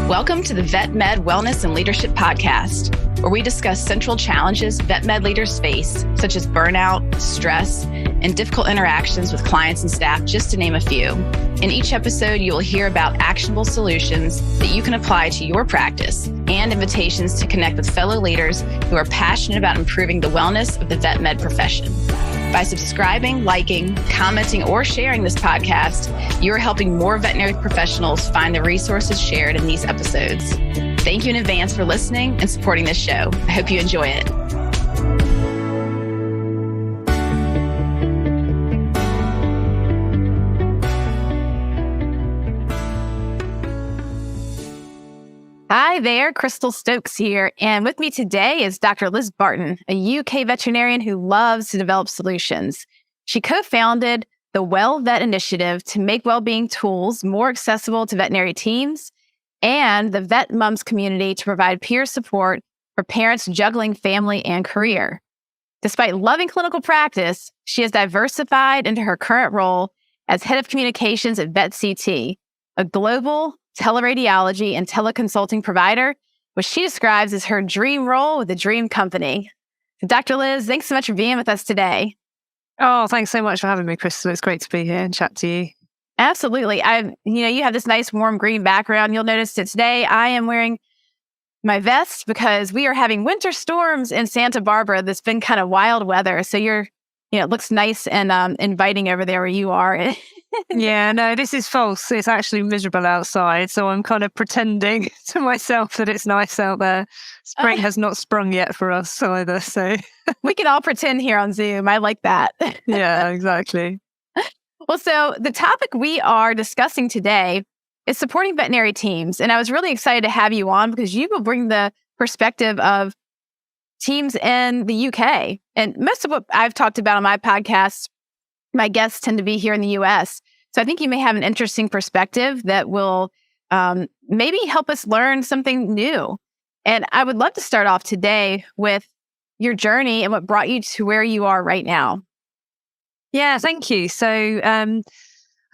Welcome to the Vet Med Wellness and Leadership Podcast, where we discuss central challenges vet med leaders face, such as burnout, stress, and difficult interactions with clients and staff, just to name a few. In each episode, you will hear about actionable solutions that you can apply to your practice and invitations to connect with fellow leaders who are passionate about improving the wellness of the vet med profession. By subscribing, liking, commenting, or sharing this podcast, you are helping more veterinary professionals find the resources shared in these episodes. Thank you in advance for listening and supporting this show. I hope you enjoy it. Hi there, Crystal Stokes here, and with me today is Dr. Liz Barton, a UK veterinarian who loves to develop solutions. She co-founded the WellVet initiative to make wellbeing tools more accessible to veterinary teams and the Vet Mums community to provide peer support for parents juggling family and career. Despite loving clinical practice, she has diversified into her current role as head of communications at VetCT, a global teleradiology and teleconsulting provider, which she describes as her dream role with a dream company. Dr. Liz, thanks so much for being with us today. Oh, thanks so much for having me, Crystal. It's great to be here and chat to you. Absolutely. You have this nice warm green background. You'll notice that today I am wearing my vest because we are having winter storms in Santa Barbara. That's been kind of wild weather. So it looks nice and inviting over there where you are. Yeah, no, this is false. It's actually miserable outside. So I'm kind of pretending to myself that it's nice out there. Spring has not sprung yet for us either. So we can all pretend here on Zoom. I like that. Yeah, exactly. Well, so the topic we are discussing today is supporting veterinary teams. And I was really excited to have you on because you will bring the perspective of teams in the UK. And most of what I've talked about on my podcast, my guests tend to be here in the US. So I think you may have an interesting perspective that will maybe help us learn something new. And I would love to start off today with your journey and what brought you to where you are right now. Yeah, thank you. So I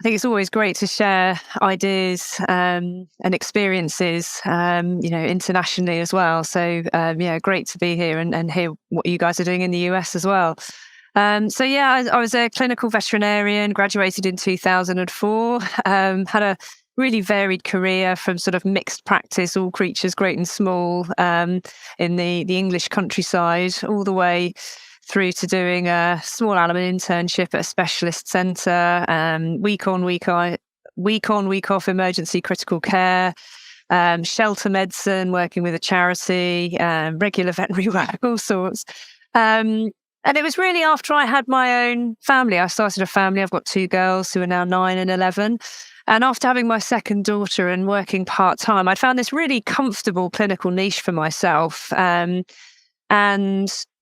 think it's always great to share ideas and experiences, internationally as well. So great to be here and hear what you guys are doing in the US as well. I was a clinical veterinarian, graduated in 2004, had a really varied career from sort of mixed practice, all creatures great and small, in the English countryside, all the way through to doing a small animal internship at a specialist centre, week on, week off emergency critical care, shelter medicine, working with a charity, regular veterinary work, all sorts. And it was really after I had my own family. I started a family. I've got two girls who are now 9 and 11. And after having my second daughter and working part-time, I found this really comfortable clinical niche for myself, and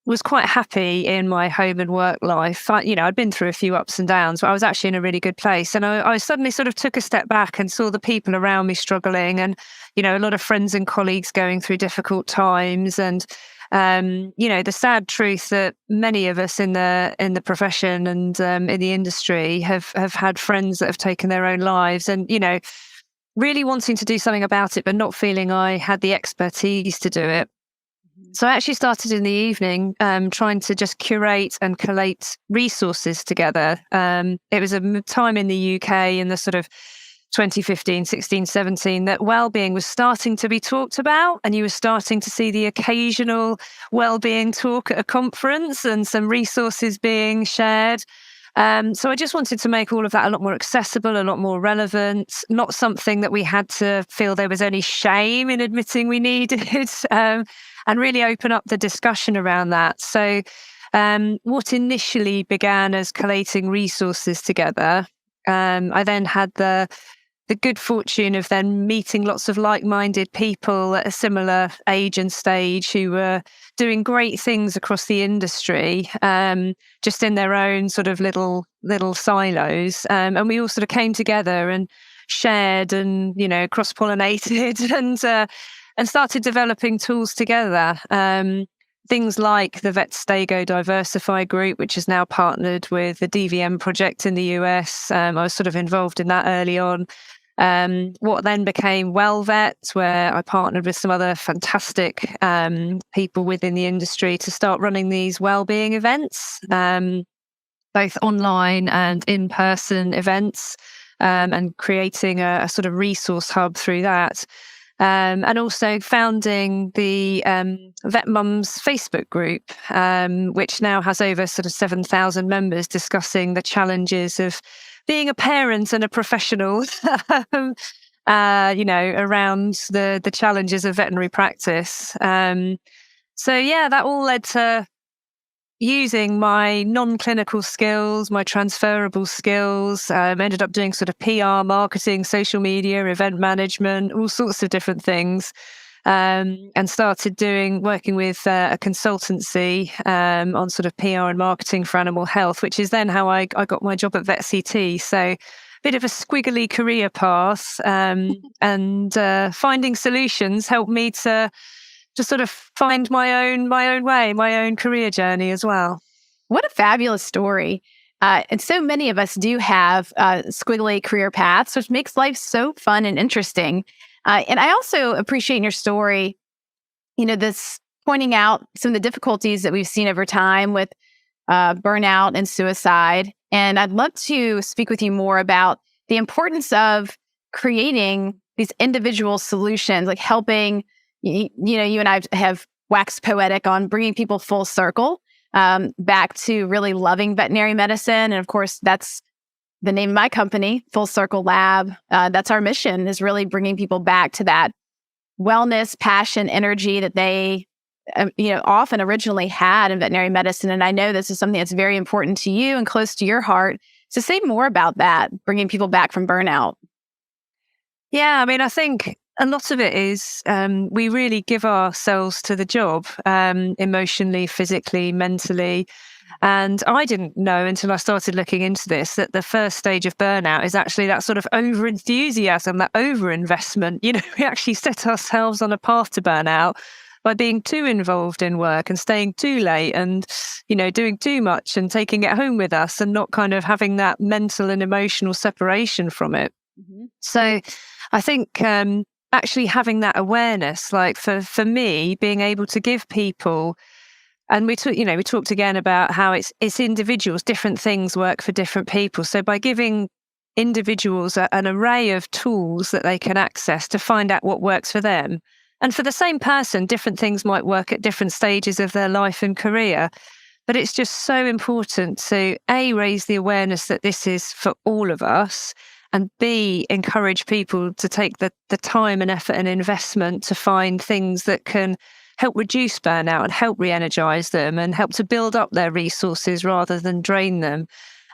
was quite happy in my home and work life. I'd been through a few ups and downs, but I was actually in a really good place. And I suddenly sort of took a step back and saw the people around me struggling and, a lot of friends and colleagues going through difficult times. And the sad truth that many of us in the profession and in the industry have had friends that have taken their own lives, and really wanting to do something about it, but not feeling I had the expertise to do it. So I actually started in the evening, trying to just curate and collate resources together. It was a time in the UK in the sort of 2015, 16, 17, that wellbeing was starting to be talked about, and you were starting to see the occasional wellbeing talk at a conference and some resources being shared. So I just wanted to make all of that a lot more accessible, a lot more relevant, not something that we had to feel there was any shame in admitting we needed, and really open up the discussion around that. So what initially began as collating resources together, I then had the good fortune of then meeting lots of like-minded people at a similar age and stage who were doing great things across the industry, just in their own sort of little silos. And we all sort of came together and shared and, cross-pollinated and started developing tools together. Things like the VetStago Diversify group, which is now partnered with the DVM project in the US. I was sort of involved in that early on. What then became WellVet, where I partnered with some other fantastic people within the industry to start running these wellbeing events, both online and in-person events, and creating a sort of resource hub through that. And also founding the Vet Mums Facebook group, which now has over sort of 7,000 members discussing the challenges of being a parent and a professional, around the challenges of veterinary practice. That all led to using my non-clinical skills, my transferable skills. Ended up doing sort of PR, marketing, social media, event management, all sorts of different things. And started working with a consultancy on sort of PR and marketing for animal health, which is then how I got my job at VetCT. So a bit of a squiggly career path, and finding solutions helped me to sort of find my own way, my own career journey as well. What a fabulous story. And so many of us do have squiggly career paths, which makes life so fun and interesting. And I also appreciate in your story, this pointing out some of the difficulties that we've seen over time with burnout and suicide. And I'd love to speak with you more about the importance of creating these individual solutions, like helping, you and I have waxed poetic on bringing people full circle back to really loving veterinary medicine. And of course, that's the name of my company, Full Circle Lab. That's our mission, is really bringing people back to that wellness, passion, energy that they, often originally had in veterinary medicine. And I know this is something that's very important to you and close to your heart. So say more about that, bringing people back from burnout. Yeah, I mean, I think a lot of it is we really give ourselves to the job, emotionally, physically, mentally. And I didn't know until I started looking into this that the first stage of burnout is actually that sort of over-enthusiasm, that over-investment. We actually set ourselves on a path to burnout by being too involved in work and staying too late and, doing too much and taking it home with us and not kind of having that mental and emotional separation from it. Mm-hmm. So I think actually having that awareness, like for me, being able to give people. And we talked again about how it's individuals, different things work for different people. So by giving individuals an array of tools that they can access to find out what works for them. And for the same person, different things might work at different stages of their life and career. But it's just so important to A, raise the awareness that this is for all of us, and B, encourage people to take the time and effort and investment to find things that can help reduce burnout and help re-energize them and help to build up their resources rather than drain them.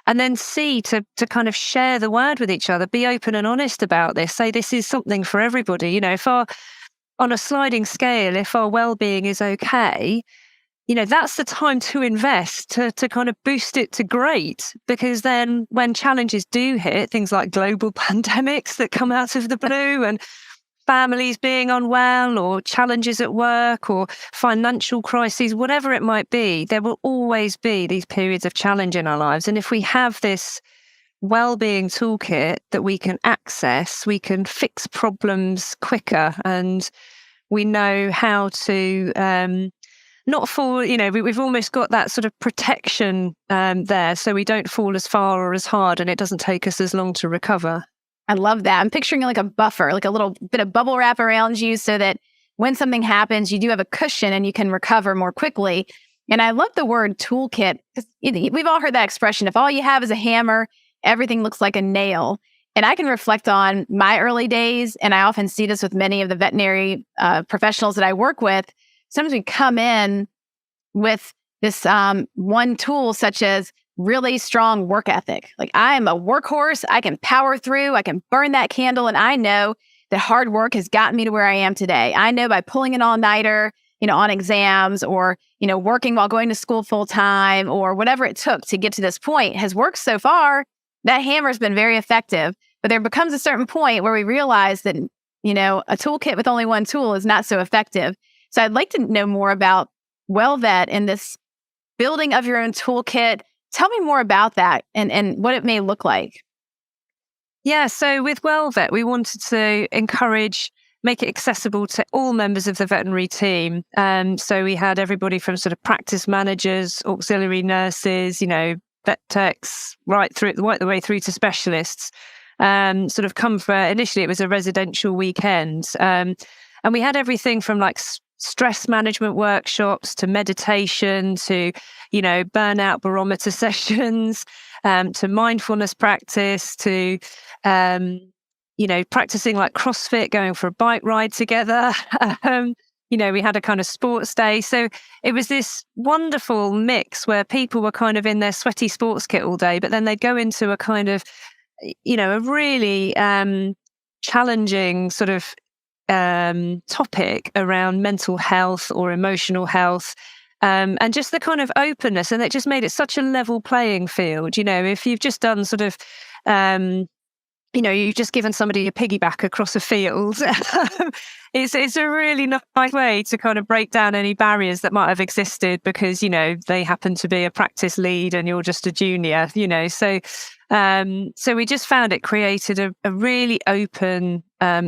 And then C, to kind of share the word with each other, be open and honest about this, say this is something for everybody. If on a sliding scale, if our well-being is okay, that's the time to invest to kind of boost it to great, because then when challenges do hit, things like global pandemics that come out of the blue and families being unwell or challenges at work or financial crises, whatever it might be, there will always be these periods of challenge in our lives. And if we have this well-being toolkit that we can access, we can fix problems quicker, and we know how to not fall, we've almost got that sort of protection there, so we don't fall as far or as hard, and it doesn't take us as long to recover. I love that. I'm picturing like a buffer, like a little bit of bubble wrap around you so that when something happens, you do have a cushion and you can recover more quickly. And I love the word toolkit, because we've all heard that expression. If all you have is a hammer, everything looks like a nail. And I can reflect on my early days, and I often see this with many of the veterinary professionals that I work with. Sometimes we come in with this one tool, such as really strong work ethic. Like, I am a workhorse. I can power through. I can burn that candle. And I know that hard work has gotten me to where I am today. I know by pulling an all-nighter, on exams, or, working while going to school full time, or whatever it took to get to this point has worked so far. That hammer's been very effective. But there becomes a certain point where we realize that, a toolkit with only one tool is not so effective. So I'd like to know more about WellVet and this building of your own toolkit. Tell me more about that and what it may look like. Yeah, so with WellVet, we wanted to make it accessible to all members of the veterinary team. So we had everybody from sort of practice managers, auxiliary nurses, vet techs, right the way through to specialists. Sort of come for, initially it was a residential weekend. And we had everything from like stress management workshops to meditation to, burnout barometer sessions, to mindfulness practice to, practicing like CrossFit, going for a bike ride together. We had a kind of sports day. So it was this wonderful mix where people were kind of in their sweaty sports kit all day, but then they'd go into a kind of, a really challenging sort of topic around mental health or emotional health. And just the kind of openness, and it just made it such a level playing field. If you've just done sort of, you've just given somebody a piggyback across a field, it's a really nice way to kind of break down any barriers that might have existed because, they happen to be a practice lead and you're just a junior, So we just found it created a really open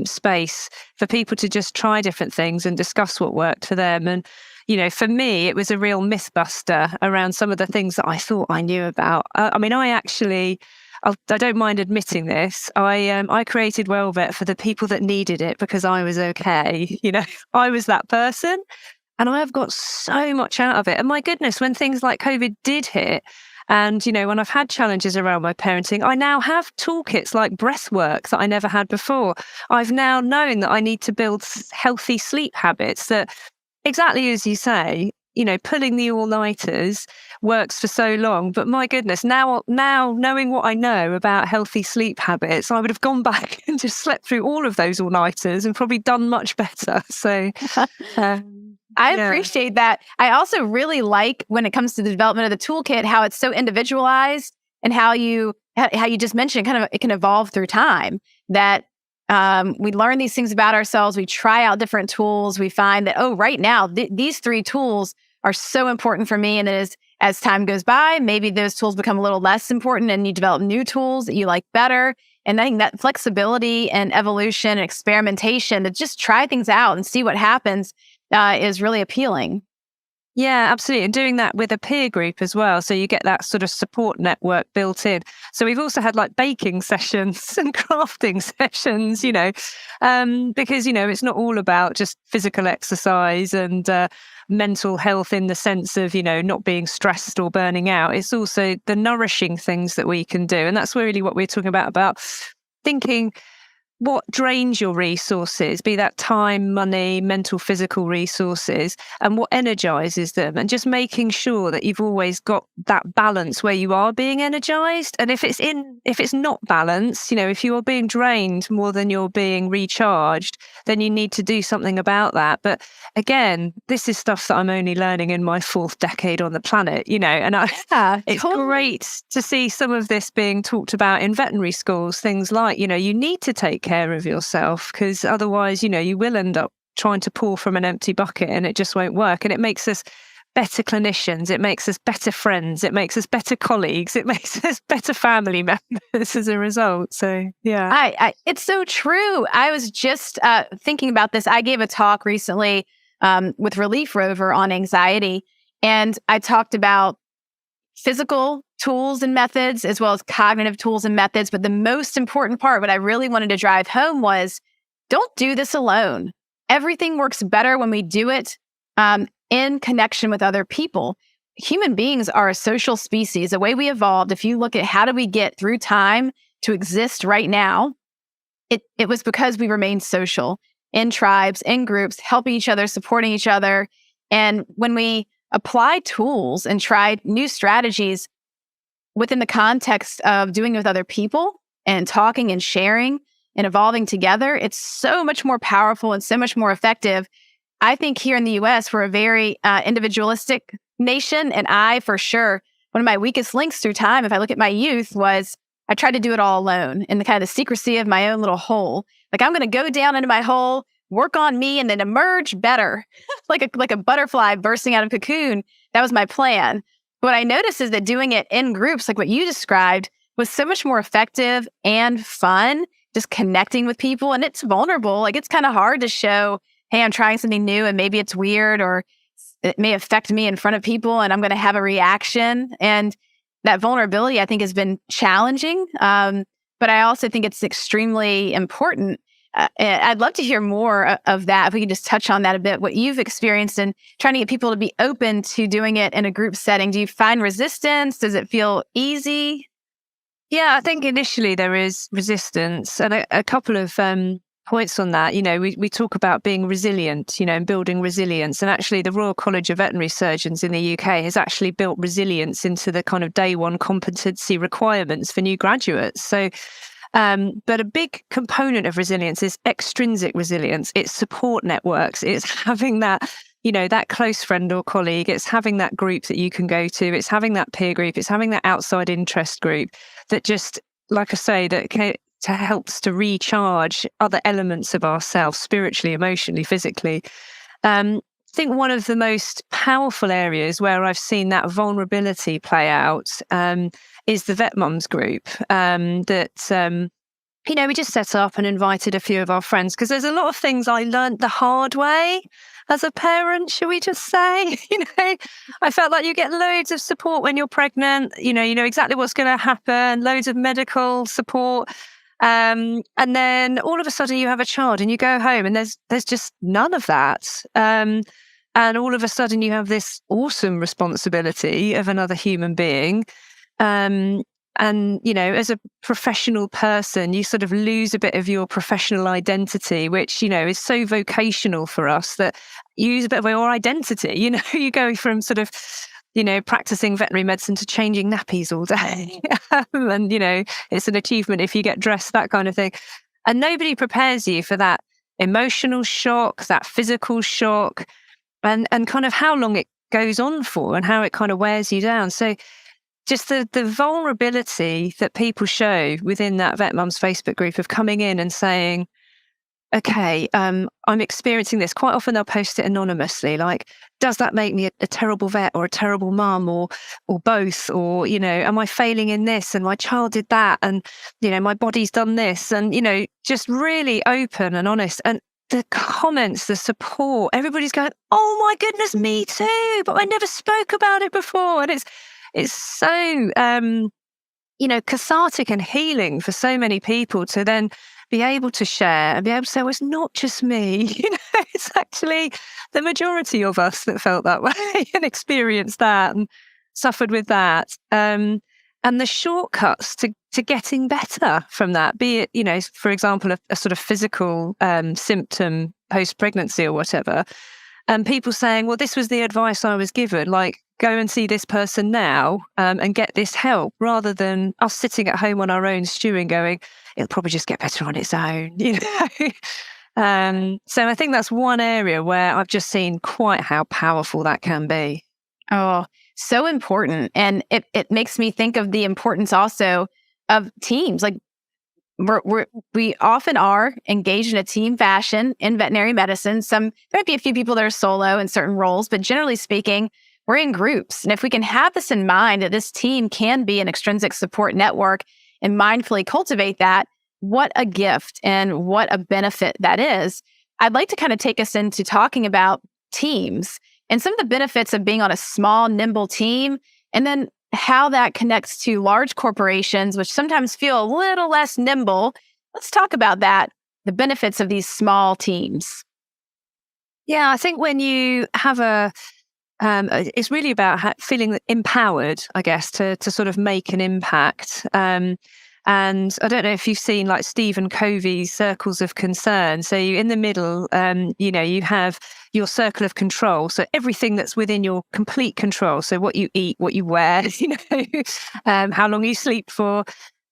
space for people to just try different things and discuss what worked for them. And, for me, it was a real myth buster around some of the things that I thought I knew about. I don't mind admitting this. I created WellVet for the people that needed it because I was okay. I was that person, and I have got so much out of it. And my goodness, when things like COVID did hit, and when I've had challenges around my parenting, I now have toolkits like breath work that I never had before. I've now known that I need to build healthy sleep habits that, exactly as you say, pulling the all-nighters works for so long. But my goodness, now knowing what I know about healthy sleep habits, I would have gone back and just slept through all of those all-nighters and probably done much better. So I appreciate that. I also really like, when it comes to the development of the toolkit, how it's so individualized and how you just mentioned it can evolve through time. That we learn these things about ourselves. We try out different tools. We find that, right now, these 3 tools are so important for me. And as time goes by, maybe those tools become a little less important and you develop new tools that you like better. And I think that flexibility and evolution and experimentation to just try things out and see what happens is really appealing. Yeah, absolutely. And doing that with a peer group as well. So you get that sort of support network built in. So we've also had like baking sessions and crafting sessions, because, it's not all about just physical exercise and mental health in the sense of, not being stressed or burning out. It's also the nourishing things that we can do. And that's really what we're talking about thinking what drains your resources, be that time, money, mental, physical resources, and what energizes them, and just making sure that you've always got that balance where you are being energized. And if it's not balanced, if you are being drained more than you're being recharged, then you need to do something about that. But again, this is stuff that I'm only learning in my 4th decade on the planet, and it's great to see some of this being talked about in veterinary schools, things like, you need to take care of yourself, because otherwise, you will end up trying to pour from an empty bucket and it just won't work. And it makes us better clinicians, it makes us better friends, it makes us better colleagues, it makes us better family members as a result. So yeah, it's so true. I was just thinking about this. I gave a talk recently with Relief Rover on anxiety, and I talked about physical tools and methods as well as cognitive tools and methods. But the most important part, what I really wanted to drive home, was don't do this alone. Everything works better when we do it in connection with other people. Human beings are a social species. The way we evolved, if you look at how do we get through time to exist right now, it was because we remained social in tribes, in groups, helping each other, supporting each other. And when we apply tools and try new strategies within the context of doing it with other people and talking and sharing and evolving together, it's so much more powerful and so much more effective. I think here in the US, we're a very individualistic nation. And for sure, one of my weakest links through time, if I look at my youth, was I tried to do it all alone in the kind of the secrecy of my own little hole. Like, I'm going to go down into my hole, work on me, and then emerge better, like a butterfly bursting out of a cocoon. That was my plan. What I noticed is that doing it in groups, like what you described, was so much more effective and fun, just connecting with people. And it's vulnerable. Like, it's kind of hard to show, hey, I'm trying something new and maybe it's weird or it may affect me in front of people and I'm going to have a reaction. And that vulnerability, I think, has been challenging. But I also think it's extremely important. I'd love to hear more of that. If we could just touch on that a bit, what you've experienced in trying to get people to be open to doing it in a group setting. Do you find resistance? Does it feel easy? Yeah, I think initially there is resistance, and a couple of points on that. We talk about being resilient, and building resilience. And actually, the Royal College of Veterinary Surgeons in the UK has actually built resilience into the kind of day one competency requirements for new graduates. So, but a big component of resilience is extrinsic resilience. It's support networks. It's having that, that close friend or colleague. It's having that group that you can go to. It's having that peer group. It's having that outside interest group that just, like I say, helps to recharge other elements of ourselves, spiritually, emotionally, physically. I think one of the most powerful areas where I've seen that vulnerability play out is the Vet Mums group we just set up and invited a few of our friends, because there's a lot of things I learned the hard way as a parent, shall we just say? I felt like you get loads of support when you're pregnant. You know exactly what's going to happen, loads of medical support. And then all of a sudden you have a child and you go home and there's just none of that. And all of a sudden you have this awesome responsibility of another human being. And, as a professional person, you sort of lose a bit of your professional identity, which, is so vocational for us that you use a bit of your identity. You go from sort of, practicing veterinary medicine to changing nappies all day. And, it's an achievement if you get dressed, that kind of thing. And nobody prepares you for that emotional shock, that physical shock, and kind of how long it goes on for and how it kind of wears you down. So just the vulnerability that people show within that Vet Mums Facebook group of coming in and saying, okay, I'm experiencing this. Quite often they'll post it anonymously, like, does that make me a terrible vet or a terrible mum or both? Or, am I failing in this? And my child did that. And, my body's done this. And, just really open and honest. And the comments, the support, everybody's going, oh my goodness, me too. But I never spoke about it before. And it's so, cathartic and healing for so many people to then be able to share and be able to say, well, it's not just me. It's actually the majority of us that felt that way and experienced that and suffered with that. And the shortcuts to getting better from that, be it, for example, a sort of physical symptom post-pregnancy or whatever. And people saying, well, this was the advice I was given, like, go and see this person now and get this help, rather than us sitting at home on our own stewing going, it'll probably just get better on its own. So I think that's one area where I've just seen quite how powerful that can be. Oh, so important. And it makes me think of the importance also of teams. Like, we often are engaged in a team fashion in veterinary medicine. There might be a few people that are solo in certain roles, but generally speaking, we're in groups. And if we can have this in mind, that this team can be an extrinsic support network and mindfully cultivate that, what a gift and what a benefit that is. I'd like to kind of take us into talking about teams and some of the benefits of being on a small, nimble team, and then how that connects to large corporations, which sometimes feel a little less nimble. Let's talk about that, the benefits of these small teams. Yeah, I think when you have it's really about feeling empowered, I guess, to sort of make an impact. And I don't know if you've seen like Stephen Covey's circles of concern. So in the middle, you have your circle of control. So everything that's within your complete control. So what you eat, what you wear, how long you sleep for.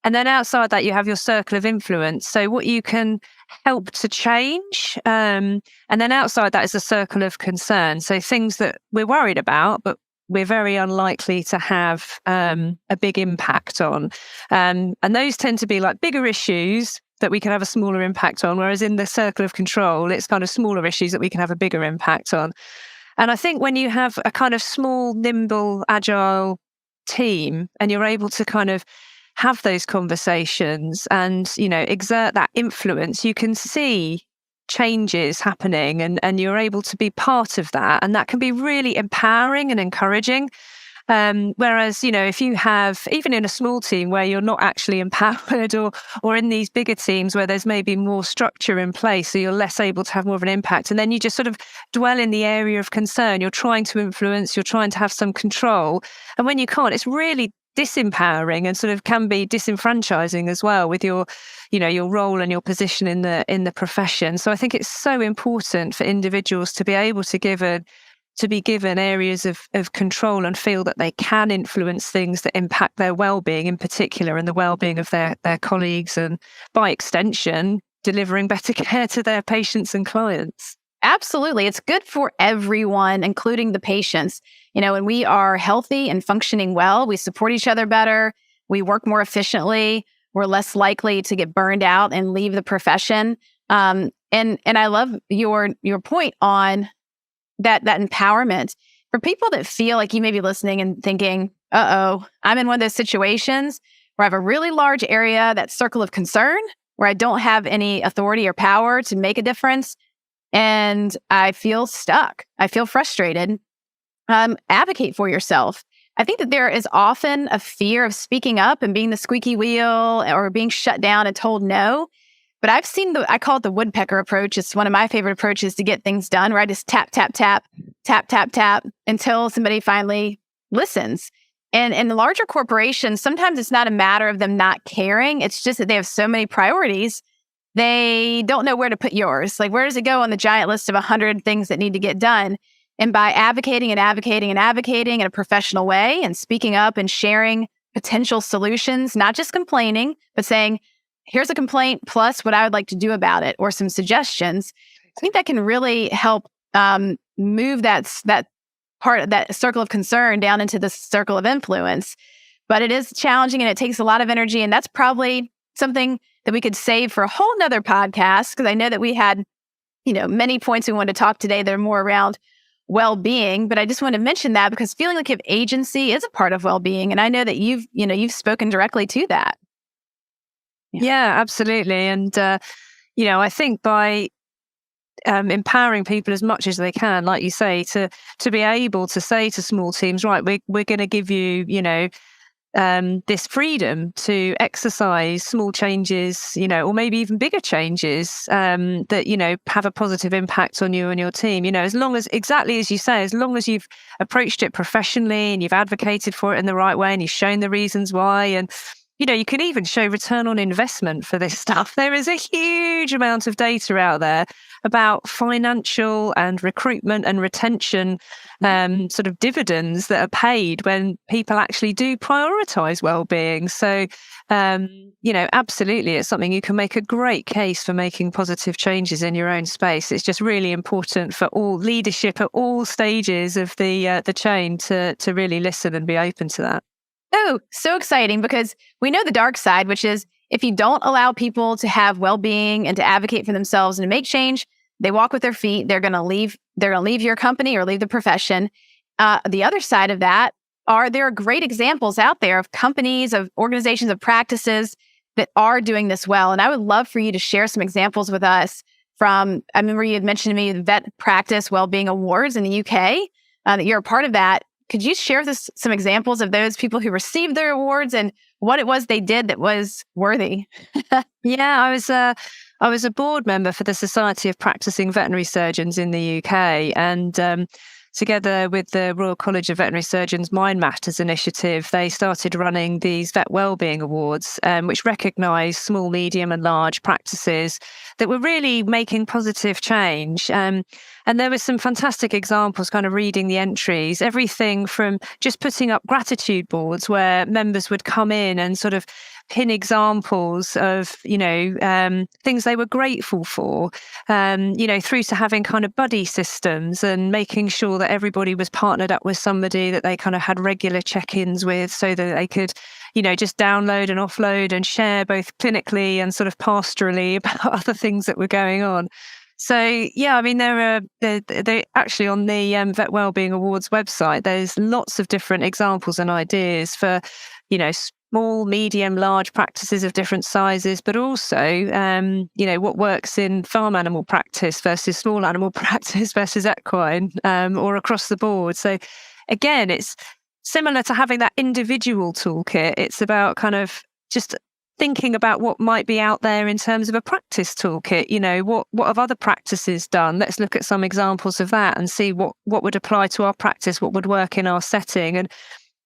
And then outside that, you have your circle of influence. So what you can help to change. And then outside that is a circle of concern. So things that we're worried about, but we're very unlikely to have a big impact on. And those tend to be like bigger issues that we can have a smaller impact on. Whereas in the circle of control, it's kind of smaller issues that we can have a bigger impact on. And I think when you have a kind of small, nimble, agile team and you're able to kind of have those conversations and, exert that influence, you can see changes happening and you're able to be part of that. And that can be really empowering and encouraging. Whereas, if you have, even in a small team where you're not actually empowered or in these bigger teams where there's maybe more structure in place, so you're less able to have more of an impact. And then you just sort of dwell in the area of concern. You're trying to influence, you're trying to have some control. And when you can't, it's really disempowering and sort of can be disenfranchising as well with your role and your position in the profession. So I think it's so important for individuals to be able to be given areas of control and feel that they can influence things that impact their well-being in particular and the well-being of their colleagues and, by extension, delivering better care to their patients and clients. Absolutely. It's good for everyone, including the patients. When we are healthy and functioning well, we support each other better, we work more efficiently, we're less likely to get burned out and leave the profession. And I love your point on that empowerment. For people that feel like you may be listening and thinking, I'm in one of those situations where I have a really large area, that circle of concern, where I don't have any authority or power to make a difference, and I feel stuck, I feel frustrated. Advocate for yourself. I think that there is often a fear of speaking up and being the squeaky wheel or being shut down and told no. But I've seen I call it the woodpecker approach. It's one of my favorite approaches to get things done, where I just tap, tap, tap, tap, tap, tap until somebody finally listens. And in the larger corporations, sometimes it's not a matter of them not caring. It's just that they have so many priorities, they don't know where to put yours. Like, where does it go on the giant list of 100 things that need to get done? And by advocating and advocating and advocating in a professional way and speaking up and sharing potential solutions, not just complaining, but saying, here's a complaint plus what I would like to do about it or some suggestions, I think that can really help move that part of that circle of concern down into the circle of influence. But it is challenging and it takes a lot of energy. And that's probably something that we could save for a whole nother podcast, because I know that we had, many points we wanted to talk today that are more around well-being, but I just want to mention that because feeling like you have agency is a part of well-being. And I know that you've spoken directly to that. Yeah, absolutely. And, I think by empowering people as much as they can, like you say, to be able to say to small teams, right, we're going to give you, this freedom to exercise small changes, or maybe even bigger changes that, have a positive impact on you and your team. As long as, exactly as you say, as long as you've approached it professionally and you've advocated for it in the right way and you've shown the reasons why, and you can even show return on investment for this stuff. There is a huge amount of data out there about financial and recruitment and retention sort of dividends that are paid when people actually do prioritize well-being. So, absolutely, it's something you can make a great case for making positive changes in your own space. It's just really important for all leadership at all stages of the chain to really listen and be open to that. Oh, so exciting, because we know the dark side, which is if you don't allow people to have well-being and to advocate for themselves and to make change, they walk with their feet. They're going to leave your company or leave the profession. The other side of that there are great examples out there of companies, of organizations, of practices that are doing this well. And I would love for you to share some examples with us I remember you had mentioned to me the Vet Practice Wellbeing Awards in the UK, that you're a part of that. Could you share some examples of those people who received their awards and what it was they did that was worthy? Yeah, I was a board member for the Society of Practicing Veterinary Surgeons in the UK, and together with the Royal College of Veterinary Surgeons Mind Matters initiative, they started running these Vet Wellbeing Awards, which recognise small, medium and large practices that were really making positive change. And there were some fantastic examples, kind of reading the entries, everything from just putting up gratitude boards where members would come in and sort of pin examples of, things they were grateful for, through to having kind of buddy systems and making sure that everybody was partnered up with somebody that they kind of had regular check-ins with so that they could, just download and offload and share both clinically and sort of pastorally about other things that were going on. So, yeah, there actually on the Vet Wellbeing Awards website, there's lots of different examples and ideas for, small, medium, large practices of different sizes, but also, what works in farm animal practice versus small animal practice versus equine, or across the board. So again, it's similar to having that individual toolkit. It's about kind of just thinking about what might be out there in terms of a practice toolkit. What have other practices done? Let's look at some examples of that and see what would apply to our practice, what would work in our setting, and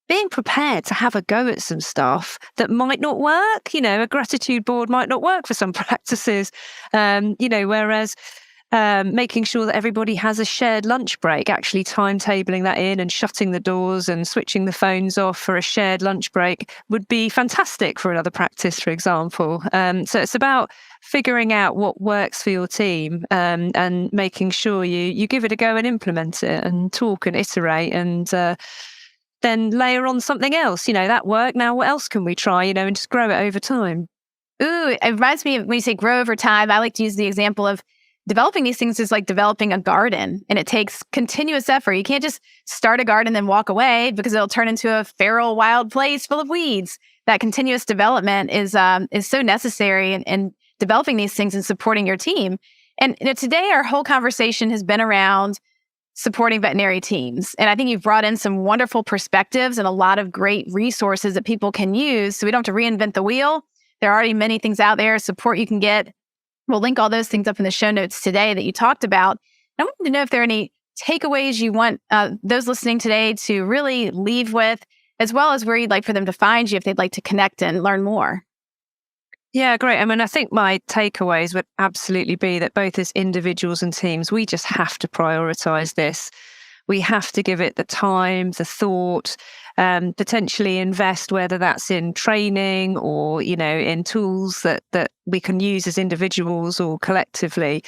being prepared to have a go at some stuff that might not work. A gratitude board might not work for some practices, whereas making sure that everybody has a shared lunch break, actually timetabling that in and shutting the doors and switching the phones off for a shared lunch break would be fantastic for another practice, for example. So it's about figuring out what works for your team, and making sure you give it a go and implement it and talk and iterate, and then layer on something else. That worked. Now what else can we try, and just grow it over time. Ooh, it reminds me of when you say grow over time, I like to use the example of developing these things is like developing a garden, and it takes continuous effort. You can't just start a garden and then walk away, because it'll turn into a feral wild place full of weeds. That continuous development is so necessary in developing these things and supporting your team. And today our whole conversation has been around supporting veterinary teams. And I think you've brought in some wonderful perspectives and a lot of great resources that people can use, so we don't have to reinvent the wheel. There are already many things out there, support you can get. We'll link all those things up in the show notes today that you talked about. And I wanted to know if there are any takeaways you want those listening today to really leave with, as well as where you'd like for them to find you if they'd like to connect and learn more. Yeah, great. I think my takeaways would absolutely be that both as individuals and teams, we just have to prioritize this. We have to give it the time, the thought, potentially invest, whether that's in training or, in tools that we can use as individuals or collectively.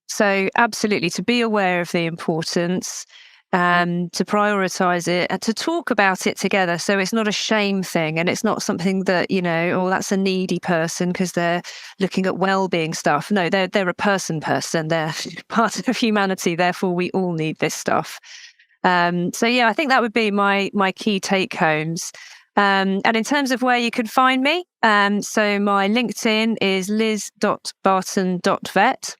So absolutely, to be aware of the importance, to prioritize it and to talk about it together. So it's not a shame thing, and it's not something that, that's a needy person because they're looking at well-being stuff. No, they're a person. They're part of humanity. Therefore, we all need this stuff. So yeah, I think that would be my key take homes. And in terms of where you can find me, so my LinkedIn is liz.barton.vet.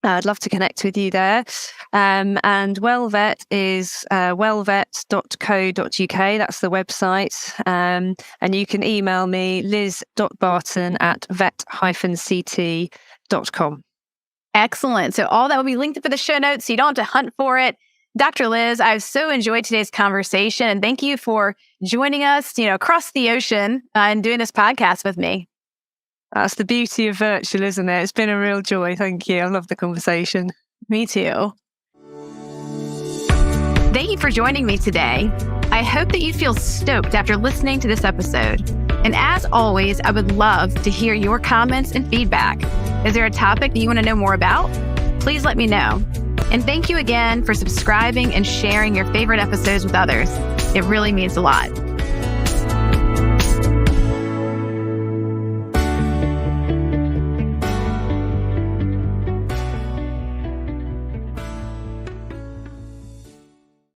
I'd love to connect with you there. And WellVet is wellvet.co.uk. That's the website. And you can email me liz.barton@vet-ct.com. Excellent. So all that will be linked up in the show notes, so you don't have to hunt for it. Dr. Liz, I've so enjoyed today's conversation, and thank you for joining us, across the ocean and doing this podcast with me. That's the beauty of virtual, isn't it? It's been a real joy. Thank you. I love the conversation. Me too. Thank you for joining me today. I hope that you feel stoked after listening to this episode. And as always, I would love to hear your comments and feedback. Is there a topic that you want to know more about? Please let me know. And thank you again for subscribing and sharing your favorite episodes with others. It really means a lot.